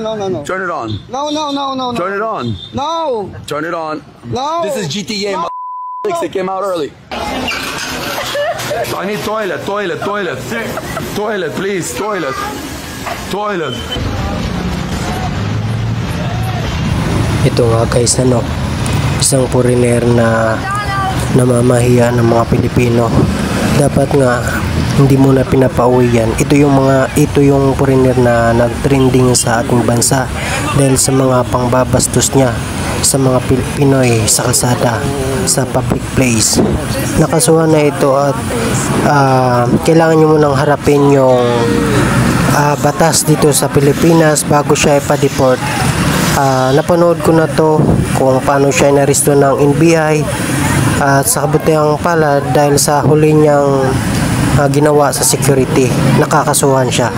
no. Turn it on. No. Turn it on. No. Turn it on. No. This is GTA. No. It came out early. I need toilet, please, toilet. Ito nga guys, isang foreigner na namamahiya ng mga Pilipino. Dapat nga hindi mo na pinapauwi yan. Ito yung foreigner na nagtrending sa ating bansa dahil sa mga pangbabastos niya sa mga Pinoy sa kalsada, sa public place. Nakasuhan na ito at kailangan nyo munang harapin yung batas dito sa Pilipinas bago siya ipa-deport. Napanood ko na to kung paano siya inaresto ng NBI at sa kabutihang palad dahil sa huli niyang ginawa sa security, nakakasuhan siya.